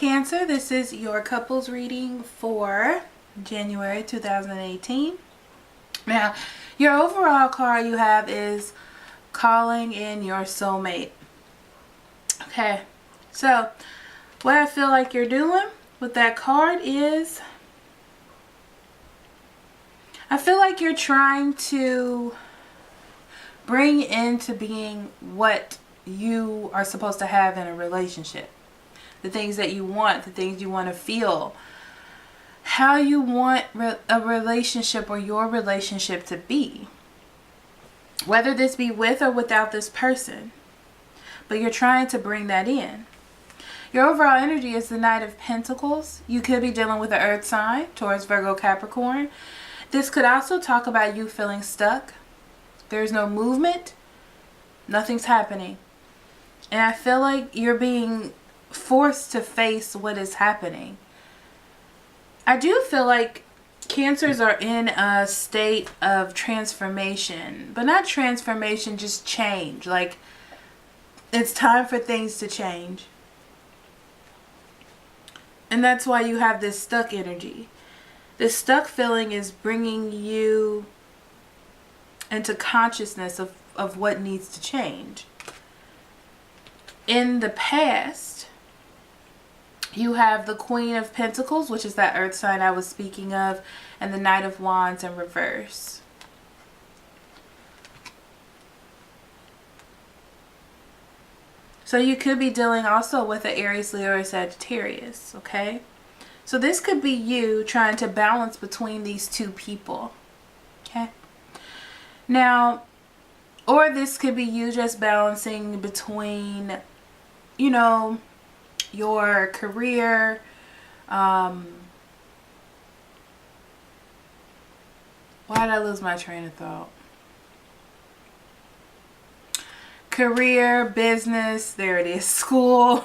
Cancer, this is your couples reading for January 2018. Now, your overall card you have is calling in your soulmate. Okay, so what I feel like you're doing with that card is, I feel like you're trying to bring into being what you are supposed to have in a relationship. The things that you want, the things you want to feel, how you want a relationship or your relationship to be. Whether this be with or without this person. But you're trying to bring that in. Your overall energy is the Knight of Pentacles. You could be dealing with an earth sign, Taurus, Virgo, Capricorn. This could also talk about you feeling stuck. There's no movement. Nothing's happening. And I feel like you're being forced to face what is happening. I do feel like Cancers are in a state of transformation, but not transformation, just change. Like, it's time for things to change. And that's why you have this stuck energy. This stuck feeling is bringing you into consciousness of what needs to change. In the past, you have the Queen of Pentacles, which is that earth sign I was speaking of, and the Knight of Wands in reverse. So you could be dealing also with an Aries, Leo, or Sagittarius, okay? So this could be you trying to balance between these two people, okay? Now, or this could be you just balancing between, you know, your career, why did I lose my train of thought? Career, business, there it is, school,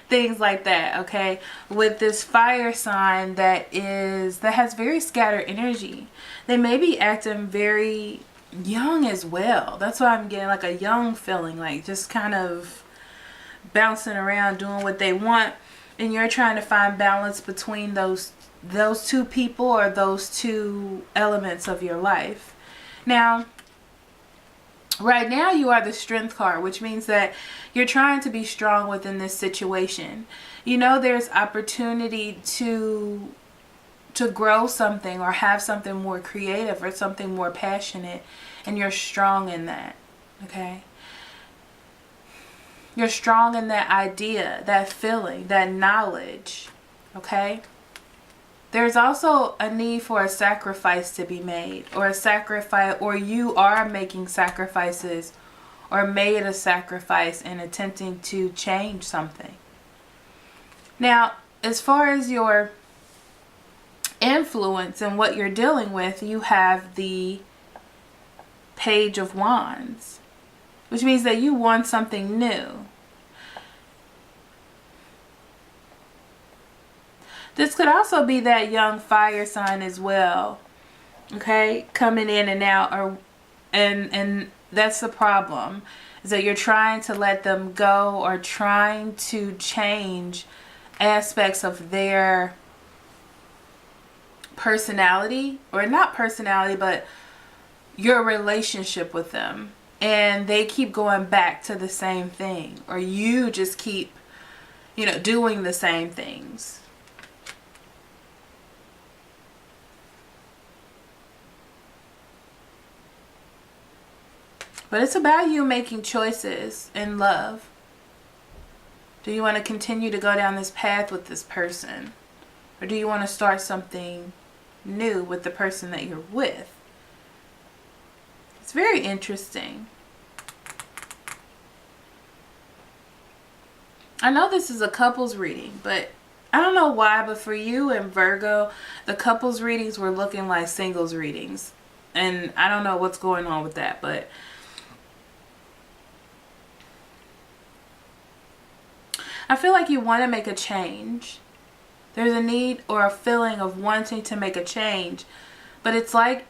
things like that, okay? With this fire sign that has very scattered energy. They may be acting very young as well. That's why I'm getting like a young feeling, like just kind of bouncing around doing what they want, and you're trying to find balance between those two people or those two elements of your life. Now, right now you are the Strength card, which means that you're trying to be strong within this situation. You know, there's opportunity to grow something or have something more creative or something more passionate, and you're strong in that, okay? You're strong in that idea, that feeling, that knowledge, okay? There's also a need for a sacrifice to be made, or a sacrifice, or you are making sacrifices or made a sacrifice in attempting to change something. Now, as far as your influence and what you're dealing with, you have the Page of Wands, which means that you want something new. This could also be that young fire sign as well, okay, coming in and out, and that's the problem, is that you're trying to let them go or trying to change aspects of their personality, or not personality, but your relationship with them, and they keep going back to the same thing, or you just keep, you know, doing the same things. But it's about you making choices in love. Do you want to continue to go down this path with this person? Or do you want to start something new with the person that you're with? It's very interesting. I know this is a couples reading, but I don't know why, but for you and Virgo, the couples readings were looking like singles readings. And I don't know what's going on with that, but I feel like you want to make a change. There's a need or a feeling of wanting to make a change, but it's like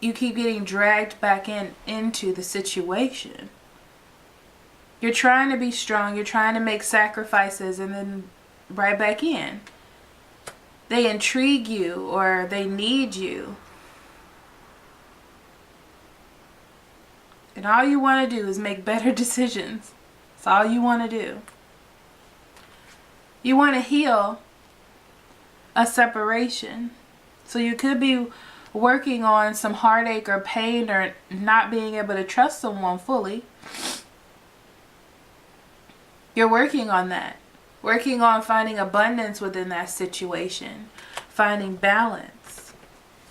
you keep getting dragged back into the situation. You're trying to be strong, you're trying to make sacrifices, and then right back in. They intrigue you or they need you. And all you want to do is make better decisions. That's all you want to do. You want to heal a separation. So you could be working on some heartache or pain or not being able to trust someone fully. You're working on that. Working on finding abundance within that situation. Finding balance.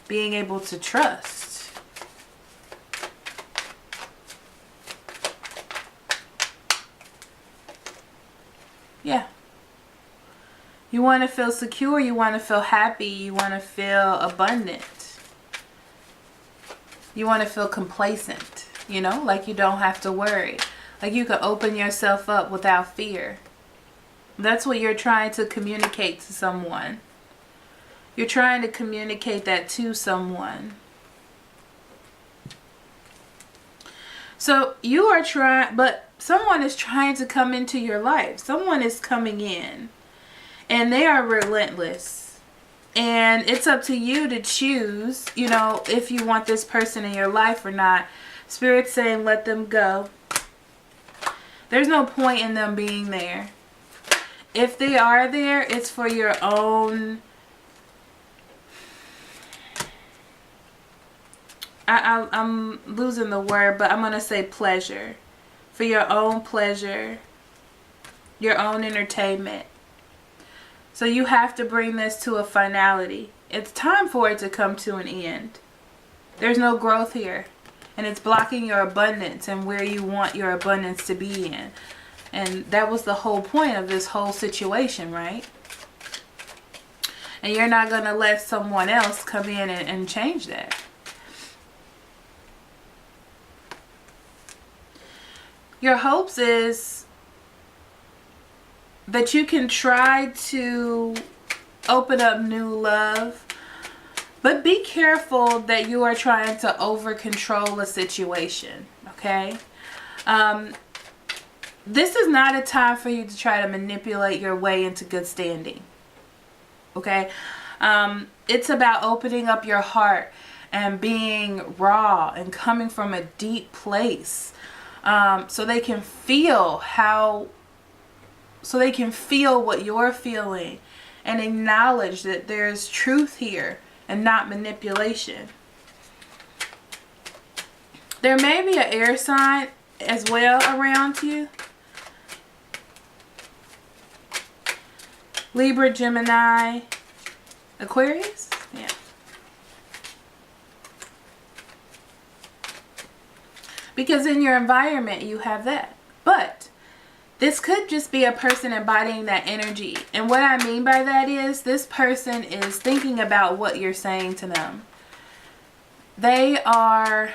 Being able to trust. Yeah. You want to feel secure. You want to feel happy. You want to feel abundant. You want to feel complacent. You know, like you don't have to worry. Like you can open yourself up without fear. That's what you're trying to communicate to someone. You're trying to communicate that to someone. So you are trying, but someone is trying to come into your life. Someone is coming in. And they are relentless. And it's up to you to choose, you know, if you want this person in your life or not. Spirit's saying let them go. There's no point in them being there. If they are there, it's for your own... I'm losing the word, but I'm going to say pleasure. For your own pleasure. Your own entertainment. So you have to bring this to a finality. It's time for it to come to an end. There's no growth here. And it's blocking your abundance and where you want your abundance to be in. And that was the whole point of this whole situation, right? And you're not going to let someone else come in and change that. Your hopes is that you can try to open up new love, but be careful that you are trying to over control a situation, okay? This is not a time for you to try to manipulate your way into good standing, okay? It's about opening up your heart and being raw and coming from a deep place, so they can feel what you're feeling and acknowledge that there's truth here and not manipulation. There may be an air sign as well around you. Libra, Gemini, Aquarius. Yeah. Because in your environment you have that. But this could just be a person embodying that energy. And what I mean by that is this person is thinking about what you're saying to them. They are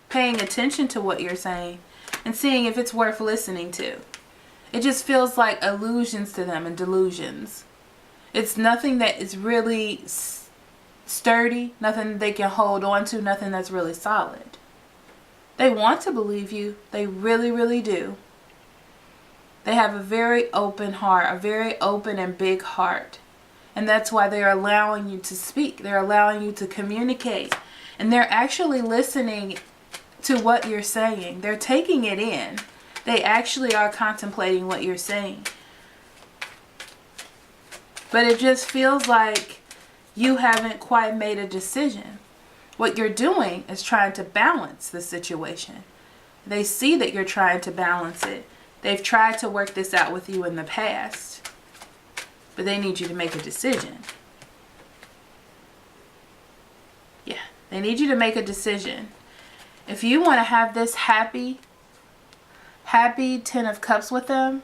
paying attention to what you're saying and seeing if it's worth listening to. It just feels like illusions to them and delusions. It's nothing that is really sturdy, nothing they can hold on to, nothing that's really solid. They want to believe you. They really, really do. They have a very open heart, a very open and big heart. And that's why they're allowing you to speak. They're allowing you to communicate. And they're actually listening to what you're saying. They're taking it in. They actually are contemplating what you're saying. But it just feels like you haven't quite made a decision. What you're doing is trying to balance the situation. They see that you're trying to balance it. They've tried to work this out with you in the past. But they need you to make a decision. Yeah, they need you to make a decision. If you want to have this happy Ten of Cups with them,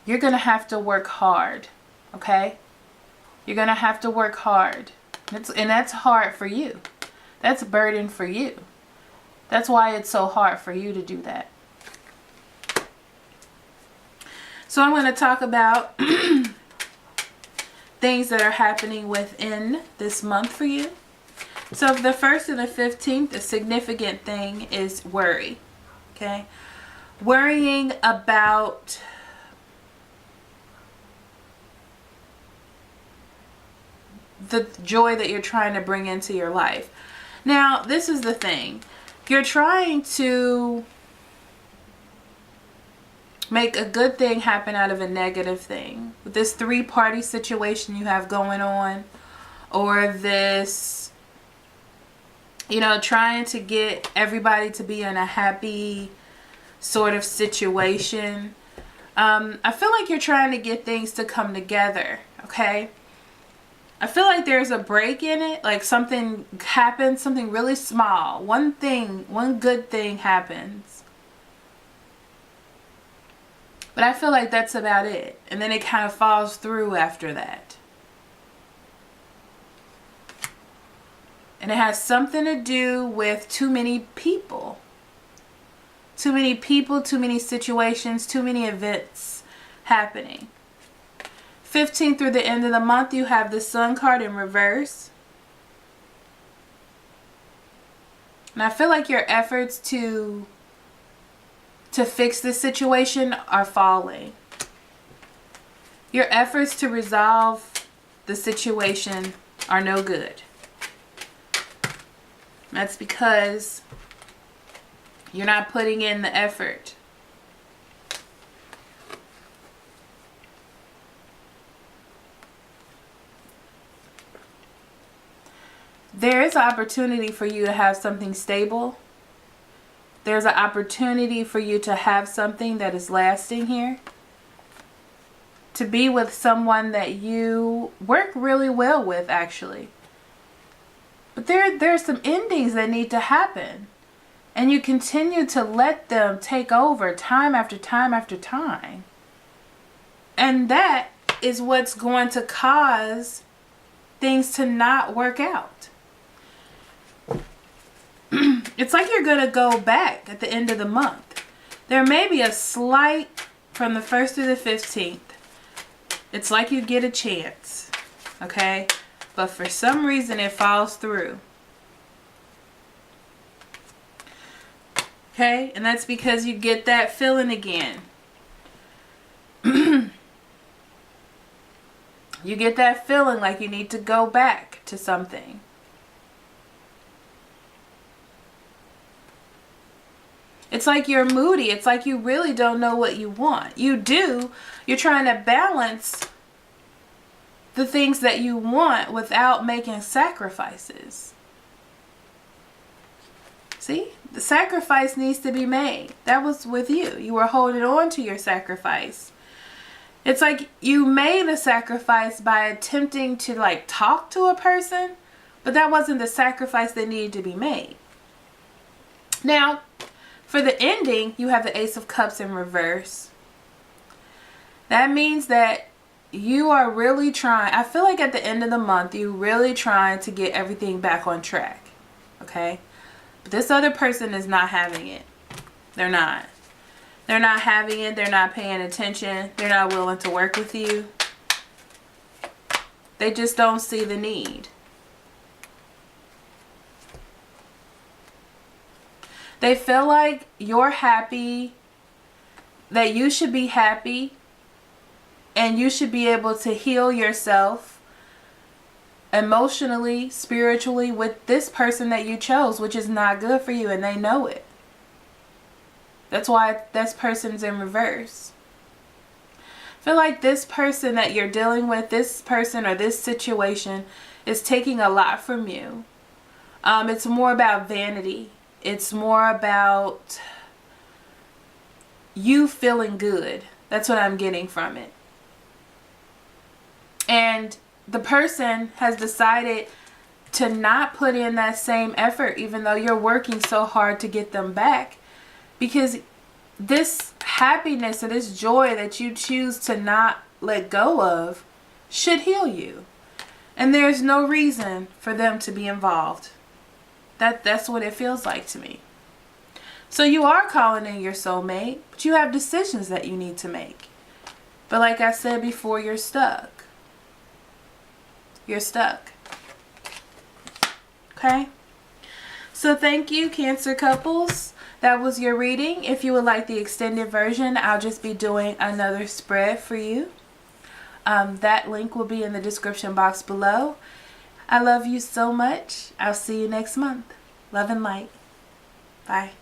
you're going to have to work hard. Okay? You're going to have to work hard. And that's hard for you. That's a burden for you. That's why it's so hard for you to do that. So I'm going to talk about things that are happening within this month for you. So the 1st and the 15th, the significant thing is worry. Okay? Worrying about the joy that you're trying to bring into your life. Now, this is the thing. You're trying to make a good thing happen out of a negative thing. With this 3-party situation you have going on, or this, trying to get everybody to be in a happy sort of situation. I feel like you're trying to get things to come together, okay? I feel like there's a break in it, like something happens, something really small. One good thing happens. But I feel like that's about it. And then it kind of falls through after that. And it has something to do with too many people. Too many people, too many situations, too many events happening. 15 through the end of the month, you have the Sun card in reverse. And I feel like your efforts to fix this situation are falling. Your efforts to resolve the situation are no good. That's because you're not putting in the effort. There is an opportunity for you to have something stable. There's an opportunity for you to have something that is lasting here. To be with someone that you work really well with, actually. But there's some endings that need to happen. And you continue to let them take over time after time after time. And that is what's going to cause things to not work out. It's like you're going to go back at the end of the month. There may be a slight, from the 1st through the 15th. It's like you get a chance. Okay? But for some reason it falls through. Okay? And that's because you get that feeling again. You get that feeling like you need to go back to something. It's like you're moody. It's like you really don't know what you want. You do. You're trying to balance the things that you want without making sacrifices. See? The sacrifice needs to be made. That was with you. You were holding on to your sacrifice. It's like you made a sacrifice by attempting to talk to a person, but that wasn't the sacrifice that needed to be made. Now, for the ending, you have the Ace of Cups in reverse. That means that you are really trying. I feel like at the end of the month, you're really trying to get everything back on track. Okay? But this other person is not having it. They're not. They're not having it. They're not paying attention. They're not willing to work with you. They just don't see the need. They feel like you're happy, that you should be happy, and you should be able to heal yourself emotionally, spiritually with this person that you chose, which is not good for you, and they know it. That's why this person's in reverse. I feel like this person that you're dealing with, this person or this situation, is taking a lot from you. It's more about vanity. It's more about you feeling good. That's what I'm getting from it. And the person has decided to not put in that same effort, even though you're working so hard to get them back. Because this happiness and this joy that you choose to not let go of should heal you. And there's no reason for them to be involved. That's what it feels like to me. So you are calling in your soulmate, but you have decisions that you need to make. But like I said before, you're stuck. You're stuck. Okay? So thank you, Cancer couples. That was your reading. If you would like the extended version, I'll just be doing another spread for you. That link will be in the description box below. I love you so much. I'll see you next month. Love and light. Bye.